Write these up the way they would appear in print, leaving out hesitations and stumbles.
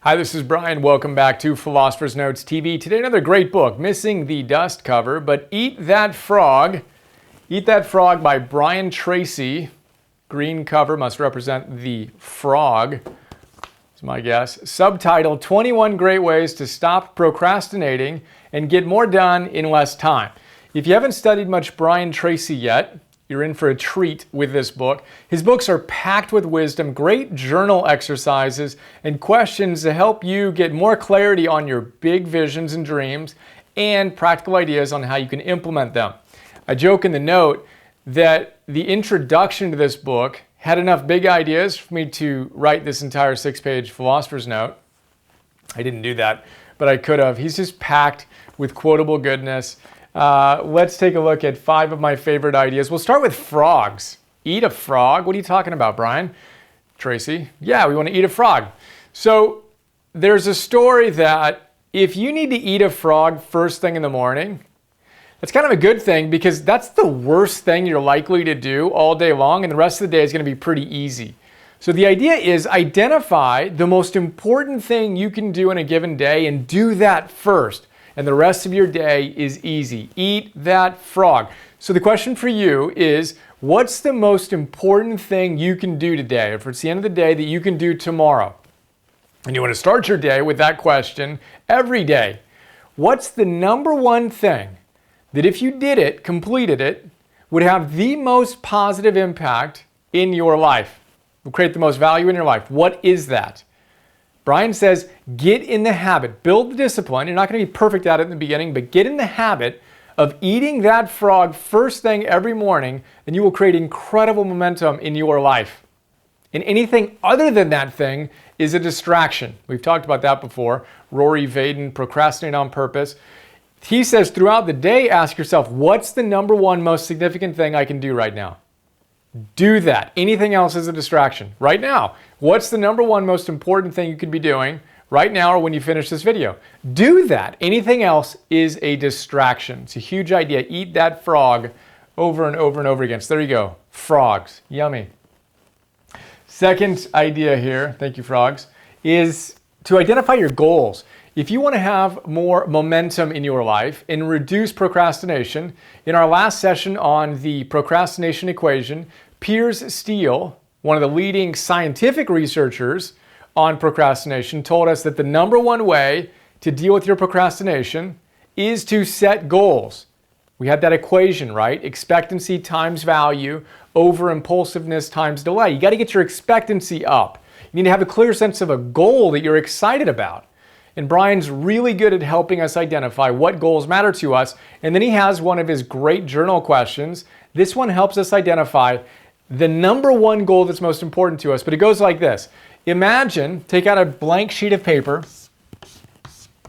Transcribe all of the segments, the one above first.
Hi, this is Brian. Welcome back to Philosopher's Notes TV. Today, another great book, missing the dust cover, but Eat That Frog. Eat That Frog by Brian Tracy. Green cover must represent the frog, is my guess. Subtitle, 21 Great Ways to Stop Procrastinating and Get More Done in Less Time. If you haven't studied much Brian Tracy yet, you're in for a treat with this book. His books are packed with wisdom, great journal exercises, and questions to help you get more clarity on your big visions and dreams and practical ideas on how you can implement them. I joke in the note that the introduction to this book had enough big ideas for me to write this entire 6-page philosopher's note. I didn't do that, but I could have. He's just packed with quotable goodness. Let's take a look at 5 of my favorite ideas. We'll start with frogs. Eat a frog? What are you talking about, Brian? Tracy? Yeah, we want to eat a frog. So there's a story that if you need to eat a frog first thing in the morning, that's kind of a good thing because that's the worst thing you're likely to do all day long, and the rest of the day is going to be pretty easy. So the idea is identify the most important thing you can do in a given day and do that first. And the rest of your day is easy. Eat that frog. So the question for you is, what's the most important thing you can do today, if it's the end of the day, that you can do tomorrow? And you want to start your day with that question every day. What's the number one thing that if you did it, completed it, would have the most positive impact in your life, would create the most value in your life? What is that? Brian says, get in the habit, build the discipline. You're not going to be perfect at it in the beginning, but get in the habit of eating that frog first thing every morning, and you will create incredible momentum in your life. And anything other than that thing is a distraction. We've talked about that before. Rory Vaden, Procrastinate on Purpose. He says throughout the day, ask yourself, what's the number one most significant thing I can do right now? Do that. Anything else is a distraction. Right now, what's the number one most important thing you could be doing right now or when you finish this video? Do that. Anything else is a distraction. It's a huge idea. Eat that frog over and over and over again. So there you go. Frogs. Yummy. Second idea here, thank you, frogs, is to identify your goals. If you want to have more momentum in your life and reduce procrastination, in our last session on the procrastination equation, Piers Steele, one of the leading scientific researchers on procrastination, told us that the number one way to deal with your procrastination is to set goals. We had that equation, right? Expectancy times value over impulsiveness times delay. You got to get your expectancy up. You need to have a clear sense of a goal that you're excited about. And Brian's really good at helping us identify what goals matter to us. And then he has one of his great journal questions. This one helps us identify the number one goal that's most important to us. But it goes like this. Imagine, take out a blank sheet of paper,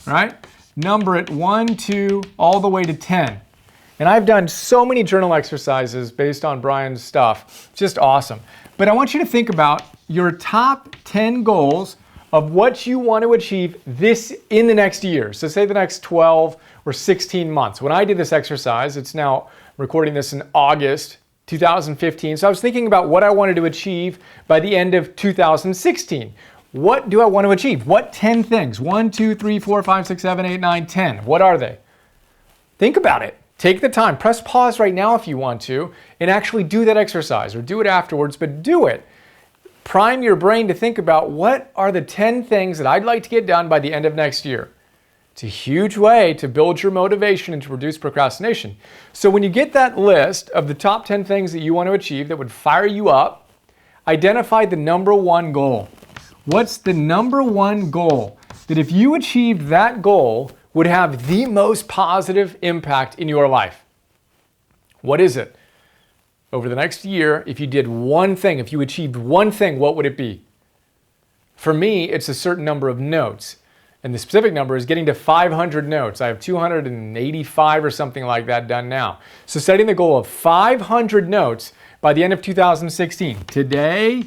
right? Number it 1, 2, all the way to 10. And I've done so many journal exercises based on Brian's stuff. Just awesome. But I want you to think about your top 10 goals of what you want to achieve in the next year. So say the next 12 or 16 months. When I did this exercise, it's now recording this in August 2015. So I was thinking about what I wanted to achieve by the end of 2016. What do I want to achieve? What 10 things? 1, 2, 3, 4, 5, 6, 7, 8, 9, 10. What are they? Think about it. Take the time. Press pause right now if you want to and actually do that exercise or do it afterwards, but do it. Prime your brain to think about what are the 10 things that I'd like to get done by the end of next year. It's a huge way to build your motivation and to reduce procrastination. So when you get that list of the top 10 things that you want to achieve that would fire you up, identify the number one goal. What's the number one goal that if you achieved that goal would have the most positive impact in your life? What is it? Over the next year, if you did one thing, if you achieved one thing, what would it be? For me, it's a certain number of notes. And the specific number is getting to 500 notes. I have 285 or something like that done now. So setting the goal of 500 notes by the end of 2016. Today,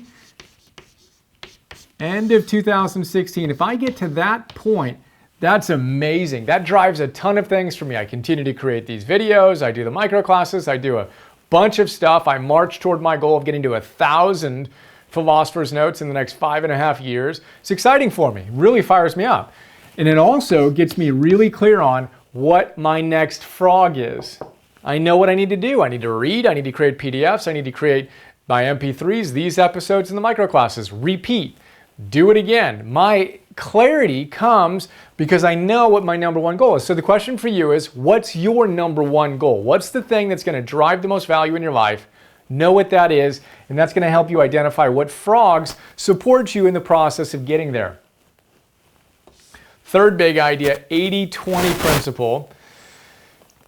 end of 2016. If I get to that point, that's amazing. That drives a ton of things for me. I continue to create these videos. I do the micro classes. I do a bunch of stuff. I march toward my goal of getting to 1,000 Philosopher's Notes in the next 5.5 years. It's exciting for me, really fires me up. And it also gets me really clear on what my next frog is. I know what I need to do. I need to read, I need to create PDFs, I need to create my MP3s, these episodes in the micro classes, repeat, do it again. My clarity comes because I know what my number one goal is. So the question for you is, what's your number one goal? What's the thing that's going to drive the most value in your life? Know what that is, and that's going to help you identify what frogs support you in the process of getting there. Third big idea, 80-20 principle,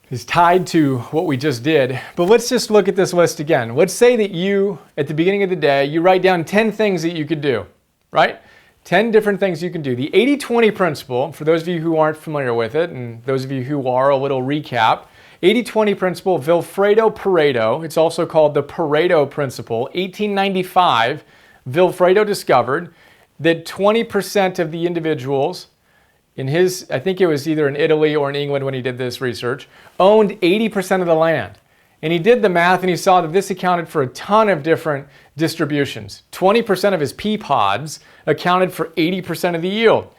is tied to what we just did. But let's just look at this list again. Let's say that you, at the beginning of the day, you write down 10 things that you could do, right? 10 different things you can do. The 80-20 principle, for those of you who aren't familiar with it, and those of you who are, a little recap. 80-20 principle, Vilfredo Pareto, it's also called the Pareto Principle. 1895, Vilfredo discovered that 20% of the individuals in his, I think it was either in Italy or in England when he did this research, owned 80% of the land. And he did the math and he saw that this accounted for a ton of different distributions. 20% of his pea pods accounted for 80% of the yield.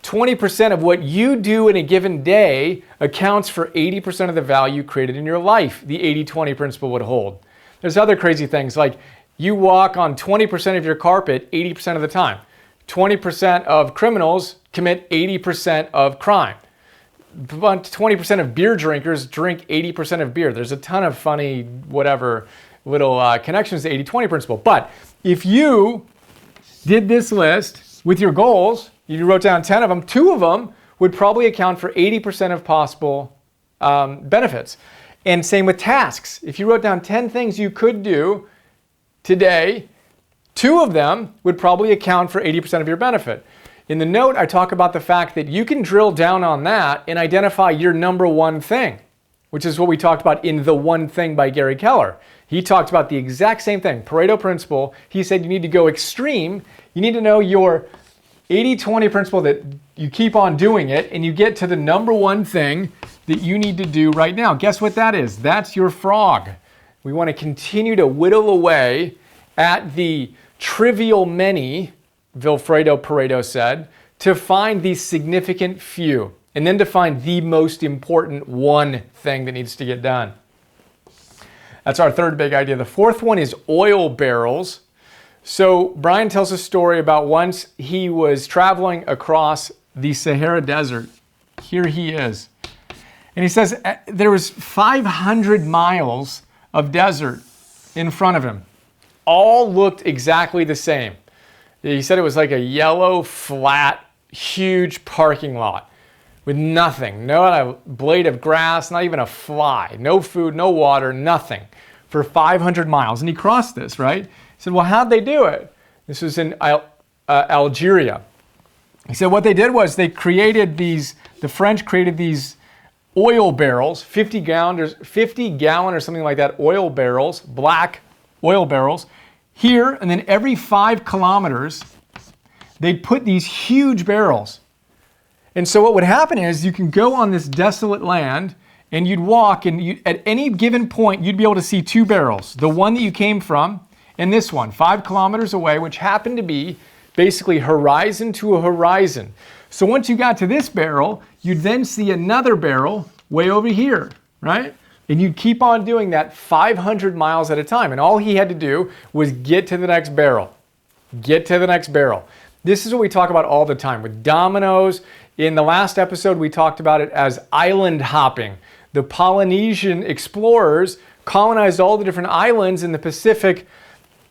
20% of what you do in a given day accounts for 80% of the value created in your life, the 80-20 principle would hold. There's other crazy things like you walk on 20% of your carpet 80% of the time. 20% of criminals commit 80% of crime. But 20% of beer drinkers drink 80% of beer. There's a ton of funny, whatever, little connections to 80-20 principle. But if you did this list with your goals, you wrote down 10 of them, 2 of them would probably account for 80% of possible benefits. And same with tasks. If you wrote down 10 things you could do today, 2 of them would probably account for 80% of your benefit. In the note, I talk about the fact that you can drill down on that and identify your number one thing, which is what we talked about in The One Thing by Gary Keller. He talked about the exact same thing, Pareto Principle. He said you need to go extreme. You need to know your 80-20 principle, that you keep on doing it and you get to the number one thing that you need to do right now. Guess what that is? That's your frog. We want to continue to whittle away at the trivial many, Vilfredo Pareto said, to find the significant few, and then to find the most important one thing that needs to get done. That's our third big idea. The fourth one is oil barrels. So Brian tells a story about once he was traveling across the Sahara Desert. Here he is. And he says there was 500 miles of desert in front of him. All looked exactly the same. He said it was like a yellow, flat, huge parking lot with nothing. Not a blade of grass, not even a fly. No food, no water, nothing for 500 miles. And he crossed this, right? He said, well, how'd they do it? This was in Algeria. He said what they did was they created the French created these oil barrels, 50 gallon or something like that, oil barrels, black oil barrels, here, and then every 5 kilometers, they'd put these huge barrels. And so what would happen is you can go on this desolate land and you'd walk, and at any given point, you'd be able to see 2 barrels. The one that you came from and this one, 5 kilometers away, which happened to be basically horizon to a horizon. So once you got to this barrel, you'd then see another barrel way over here, right? And you'd keep on doing that 500 miles at a time. And all he had to do was get to the next barrel. Get to the next barrel. This is what we talk about all the time with dominoes. In the last episode, we talked about it as island hopping. The Polynesian explorers colonized all the different islands in the Pacific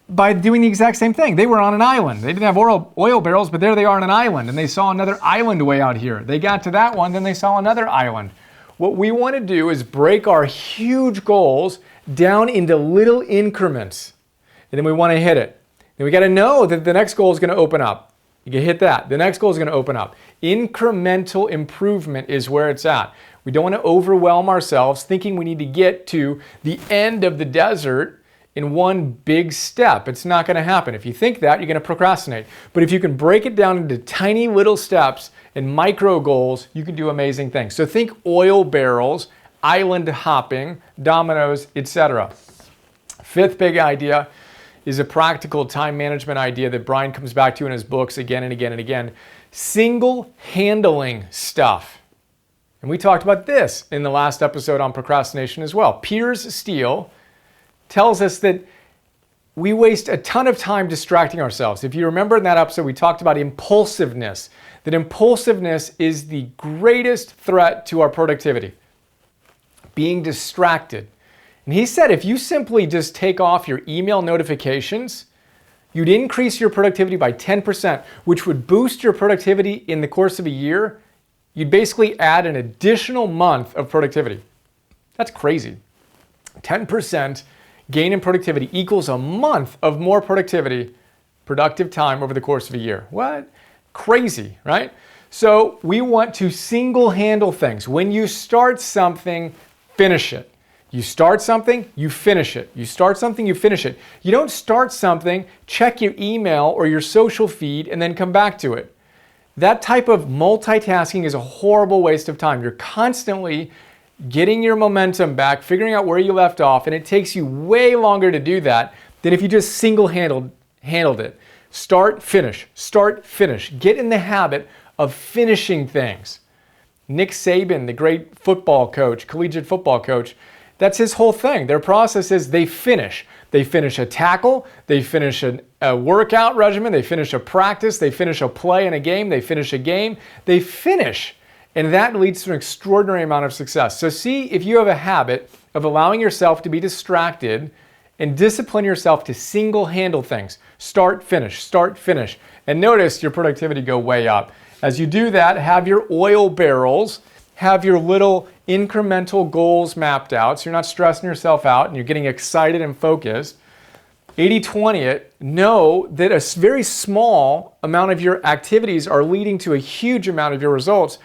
by doing the exact same thing. They were on an island. They didn't have oil barrels, but there they are on an island. And they saw another island way out here. They got to that one, then they saw another island. What we want to do is break our huge goals down into little increments. And then we want to hit it. Then we got to know that the next goal is going to open up. You can hit that. The next goal is going to open up. Incremental improvement is where it's at. We don't want to overwhelm ourselves thinking we need to get to the end of the desert in one big step. It's not going to happen. If you think that, you're going to procrastinate. But if you can break it down into tiny little steps and micro goals, you can do amazing things. So think oil barrels, island hopping, dominoes, etc. Fifth big idea is a practical time management idea that Brian comes back to in his books again and again and again. Single-handling stuff. And we talked about this in the last episode on procrastination as well. Piers Steele tells us that we waste a ton of time distracting ourselves. If you remember in that episode, we talked about impulsiveness, that impulsiveness is the greatest threat to our productivity, being distracted. And he said if you simply just take off your email notifications, you'd increase your productivity by 10%, which would boost your productivity in the course of a year. You'd basically add an additional month of productivity. That's crazy. 10% gain in productivity equals a month of more productive time over the course of a year. What? Crazy, right? So we want to single-handle things. When you start something, finish it. You start something, you finish it. You start something, you finish it. You don't start something, check your email or your social feed, and then come back to it. That type of multitasking is a horrible waste of time. You're constantly getting your momentum back, figuring out where you left off, and it takes you way longer to do that than if you just handled it. Start, finish, start, finish. Get in the habit of finishing things. Nick Saban, the great football coach, collegiate football coach, that's his whole thing. Their process is they finish. They finish a tackle, they finish a workout regimen, they finish a practice, they finish a play in a game, they finish a game, they finish. And that leads to an extraordinary amount of success. So see if you have a habit of allowing yourself to be distracted and discipline yourself to single-handle things. Start, finish, and notice your productivity go way up. As you do that, have your oil barrels, have your little incremental goals mapped out so you're not stressing yourself out and you're getting excited and focused. 80-20 it. Know that a very small amount of your activities are leading to a huge amount of your results.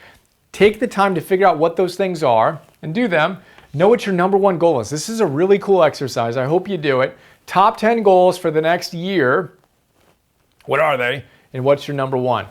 Take the time to figure out what those things are and do them. Know what your number one goal is. This is a really cool exercise. I hope you do it. Top 10 goals for the next year. What are they? And what's your number one?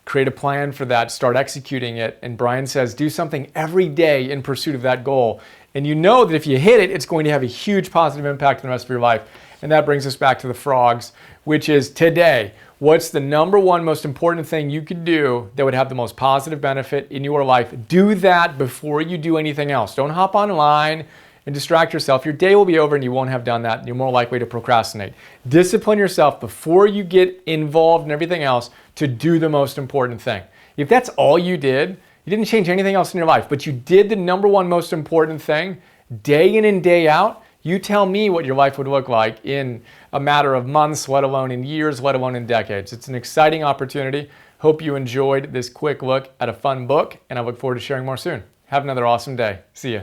Create a plan for that, start executing it. And Brian says, do something every day in pursuit of that goal. And you know that if you hit it, it's going to have a huge positive impact on the rest of your life. And that brings us back to the frogs, which is today. What's the number one most important thing you could do that would have the most positive benefit in your life? Do that before you do anything else. Don't hop online and distract yourself. Your day will be over and you won't have done that. And you're more likely to procrastinate. Discipline yourself before you get involved in everything else to do the most important thing. If that's all you did, you didn't change anything else in your life, but you did the number one most important thing day in and day out, you tell me what your life would look like in a matter of months, let alone in years, let alone in decades. It's an exciting opportunity. Hope you enjoyed this quick look at a fun book, and I look forward to sharing more soon. Have another awesome day. See ya.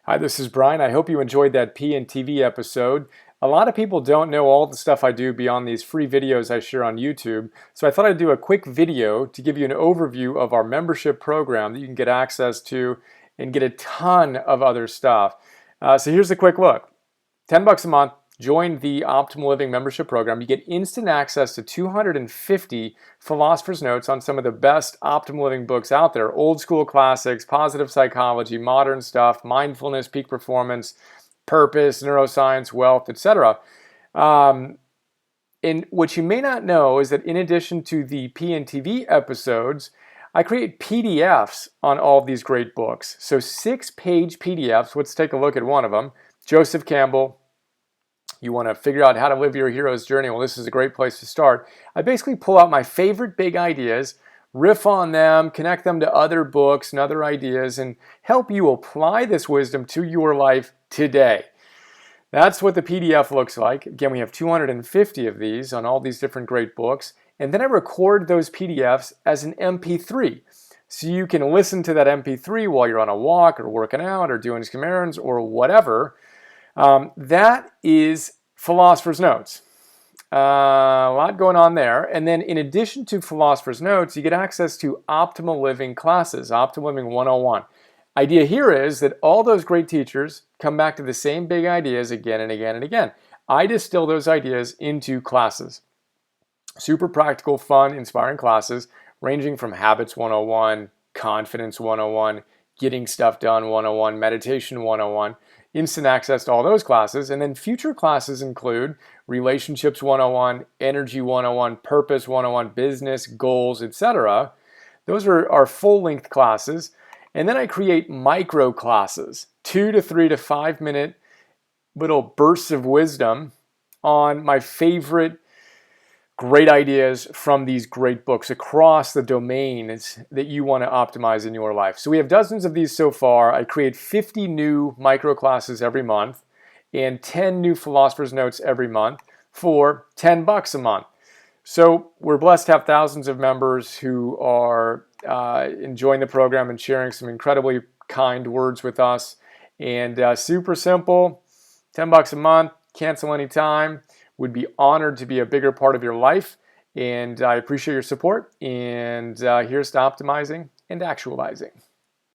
Hi, this is Brian. I hope you enjoyed that PNTV episode. A lot of people don't know all the stuff I do beyond these free videos I share on YouTube, so I thought I'd do a quick video to give you an overview of our membership program that you can get access to and get a ton of other stuff. So here's a quick look. $10 a month, join the Optimal Living membership program. You get instant access to 250 Philosopher's Notes on some of the best Optimal Living books out there. Old school classics, positive psychology, modern stuff, mindfulness, peak performance, purpose, neuroscience, wealth, etc. And what you may not know is that in addition to the PNTV episodes, I create PDFs on all of these great books. So 6-page PDFs. Let's take a look at one of them. Joseph Campbell. You want to figure out how to live your hero's journey. Well, this is a great place to start. I basically pull out my favorite big ideas, riff on them, connect them to other books and other ideas, and help you apply this wisdom to your life today. That's what the PDF looks like. Again, we have 250 of these on all these different great books. And then I record those PDFs as an MP3. So you can listen to that MP3 while you're on a walk or working out or doing some errands or whatever. That is Philosopher's Notes. A lot going on there. And then in addition to Philosopher's Notes, you get access to Optimal Living classes, Optimal Living 101. Idea here is that all those great teachers come back to the same big ideas again and again and again. I distill those ideas into classes. Super practical, fun, inspiring classes ranging from Habits 101, Confidence 101, Getting Stuff Done 101, Meditation 101. instant access to all those classes. And then future classes include Relationships 101, Energy 101, Purpose 101, Business, Goals, etc. Those are our full-length classes. And then I create micro classes, 2 to 3 to 5 minute little bursts of wisdom on my favorite great ideas from these great books across the domains that you want to optimize in your life. So we have dozens of these so far. I create 50 new micro classes every month and 10 new Philosopher's Notes every month for $10 a month. So we're blessed to have thousands of members who are enjoying the program and sharing some incredibly kind words with us. And super simple, $10 a month, cancel anytime. Would be honored to be a bigger part of your life. And I appreciate your support. And here's to optimizing and actualizing.